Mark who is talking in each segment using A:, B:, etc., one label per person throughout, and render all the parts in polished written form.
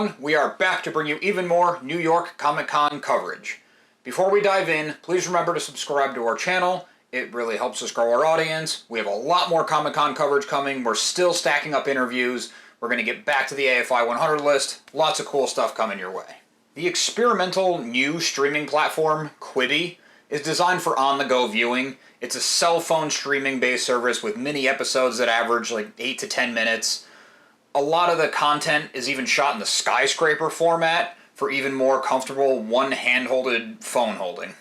A: everyone, we are back to bring you even more New York Comic Con coverage. Before we dive in, please remember to subscribe to our channel. It really helps us grow our audience. We have a lot more Comic Con coverage coming. We're still stacking up interviews. We're going to get back to the AFI 100 list. Lots of cool stuff coming your way. The experimental new streaming platform, Quibi, is designed for on-the-go viewing. It's a cell phone streaming-based service with mini episodes that average like 8 to 10 minutes. A lot of the content is even shot in the skyscraper format for even more comfortable one-hand-holded phone holding.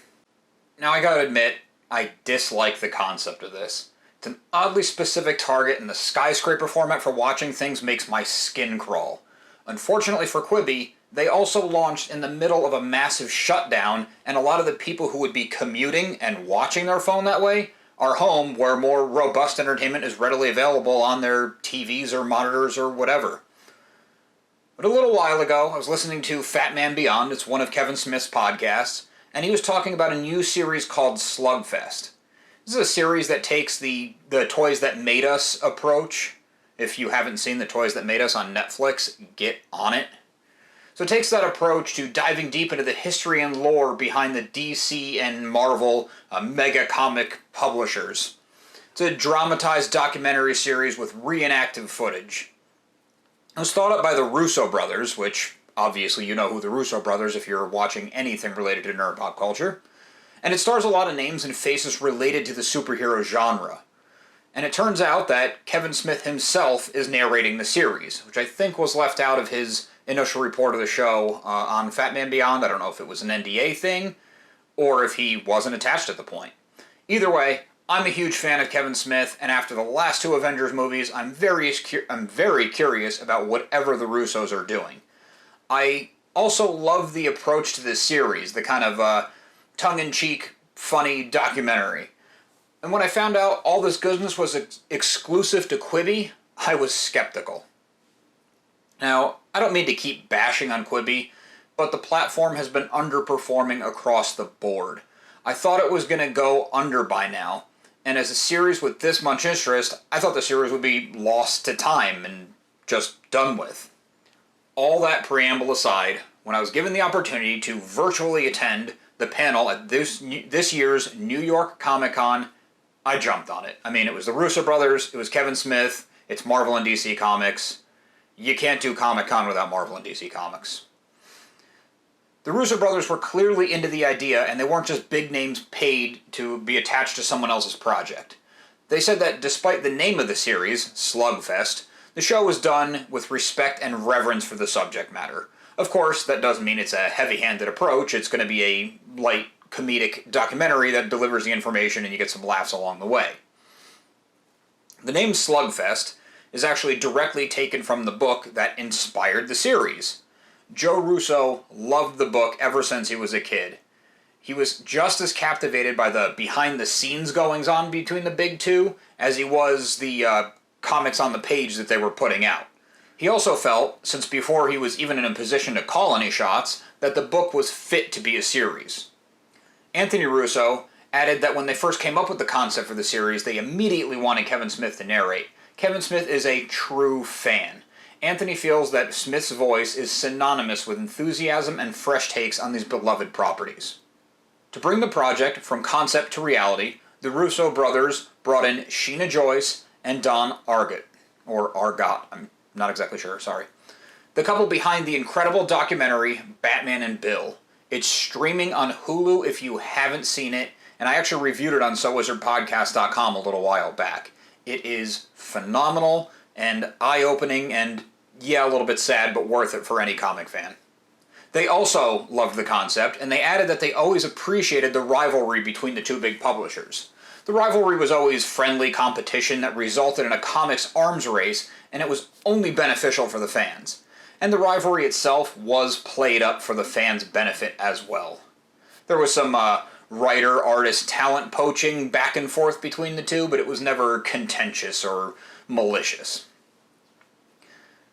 A: Now I gotta admit, I dislike the concept of this. It's an oddly specific target, and the skyscraper format for watching things makes my skin crawl. Unfortunately for Quibi, they also launched in the middle of a massive shutdown, and a lot of the people who would be commuting and watching their phone that way are home where more robust entertainment is readily available on their TVs or monitors or whatever. But a little while ago, I was listening to Fat Man Beyond, it's one of Kevin Smith's podcasts, and he was talking about a new series called Slugfest. This is a series that takes the Toys That Made Us approach. If you haven't seen the Toys That Made Us on Netflix, get on it. So it takes that approach to diving deep into the history and lore behind the DC and Marvel mega comic publishers. It's a dramatized documentary series with reenacted footage. It was thought up by the Russo brothers, which obviously you know who the Russo brothers if you're watching anything related to nerd pop culture. And it stars a lot of names and faces related to the superhero genre. And it turns out that Kevin Smith himself is narrating the series, which I think was left out of his initial report of the show on Fat Man Beyond. I don't know if it was an NDA thing, or if he wasn't attached at the point. Either way, I'm a huge fan of Kevin Smith, and after the last two Avengers movies, I'm very curious about whatever the Russos are doing. I also love the approach to this series, the kind of tongue-in-cheek, funny documentary. And when I found out all this goodness was exclusive to Quibi, I was skeptical. Now, I don't mean to keep bashing on Quibi, but the platform has been underperforming across the board. I thought it was going to go under by now, and as a series with this much interest, I thought the series would be lost to time and just done with. All that preamble aside, when I was given the opportunity to virtually attend the panel at this year's New York Comic Con, I jumped on it. I mean, it was the Russo brothers, it was Kevin Smith, it's Marvel and DC Comics. You can't do Comic-Con without Marvel and DC Comics. The Russo brothers were clearly into the idea, and they weren't just big names paid to be attached to someone else's project. They said that despite the name of the series, Slugfest, the show was done with respect and reverence for the subject matter. Of course, that doesn't mean it's a heavy-handed approach. It's going to be a light, comedic documentary that delivers the information and you get some laughs along the way. The name Slugfest is actually directly taken from the book that inspired the series. Joe Russo loved the book ever since he was a kid. He was just as captivated by the behind-the-scenes goings-on between the big two as he was the comics on the page that they were putting out. He also felt, since before he was even in a position to call any shots, that the book was fit to be a series. Anthony Russo added that when they first came up with the concept for the series, they immediately wanted Kevin Smith to narrate. Kevin Smith is a true fan. Anthony feels that Smith's voice is synonymous with enthusiasm and fresh takes on these beloved properties. To bring the project from concept to reality, the Russo brothers brought in Sheena Joyce and Don Argot, or Argot, I'm not exactly sure, sorry. The couple behind the incredible documentary Batman and Bill. It's streaming on Hulu if you haven't seen it, and I actually reviewed it on SoWizardPodcast.com a little while back. It is phenomenal and eye-opening and, yeah, a little bit sad, but worth it for any comic fan. They also loved the concept, and they added that they always appreciated the rivalry between the two big publishers. The rivalry was always friendly competition that resulted in a comics arms race, and it was only beneficial for the fans. And the rivalry itself was played up for the fans' benefit as well. There was some writer, artist, talent poaching back and forth between the two, but it was never contentious or malicious.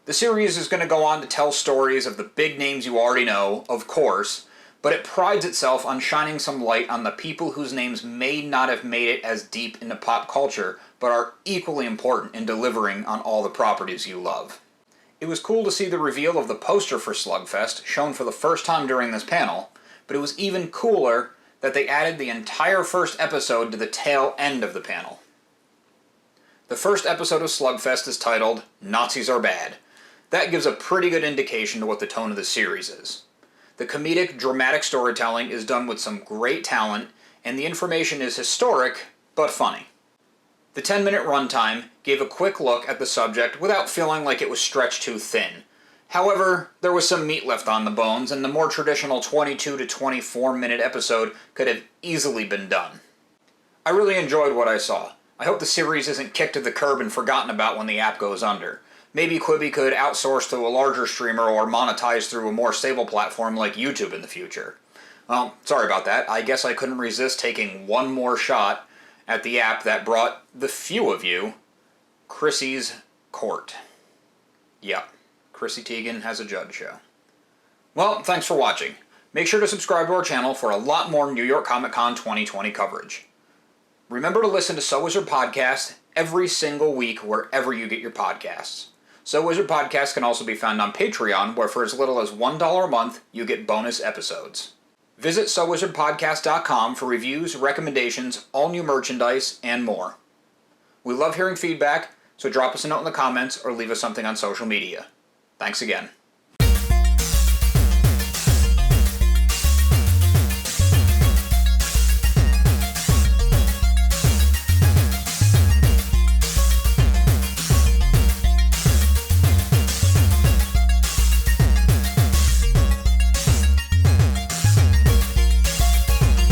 A: The series is going to go on to tell stories of the big names you already know, of course, but it prides itself on shining some light on the people whose names may not have made it as deep into pop culture, but are equally important in delivering on all the properties you love. It was cool to see the reveal of the poster for Slugfest shown for the first time during this panel, but it was even cooler that they added the entire first episode to the tail end of the panel. The first episode of Slugfest is titled, Nazis Are Bad. That gives a pretty good indication to what the tone of the series is. The comedic, dramatic storytelling is done with some great talent, and the information is historic, but funny. The 10-minute runtime gave a quick look at the subject without feeling like it was stretched too thin. However, there was some meat left on the bones, and the more traditional 22 to 24-minute episode could have easily been done. I really enjoyed what I saw. I hope the series isn't kicked to the curb and forgotten about when the app goes under. Maybe Quibi could outsource to a larger streamer or monetize through a more stable platform like YouTube in the future. Well, sorry about that. I guess I couldn't resist taking one more shot at the app that brought the few of you Chrissy's Court. Yep, Chrissy Teigen has a judge show. Well, thanks for watching. Make sure to subscribe to our channel for a lot more New York Comic Con 2020 coverage. Remember to listen to So Wizard Podcast every single week wherever you get your podcasts. So Wizard Podcast can also be found on Patreon, where for as little as $1 a month, you get bonus episodes. Visit SoWizardPodcast.com for reviews, recommendations, all new merchandise, and more. We love hearing feedback, so drop us a note in the comments or leave us something on social media. Thanks again.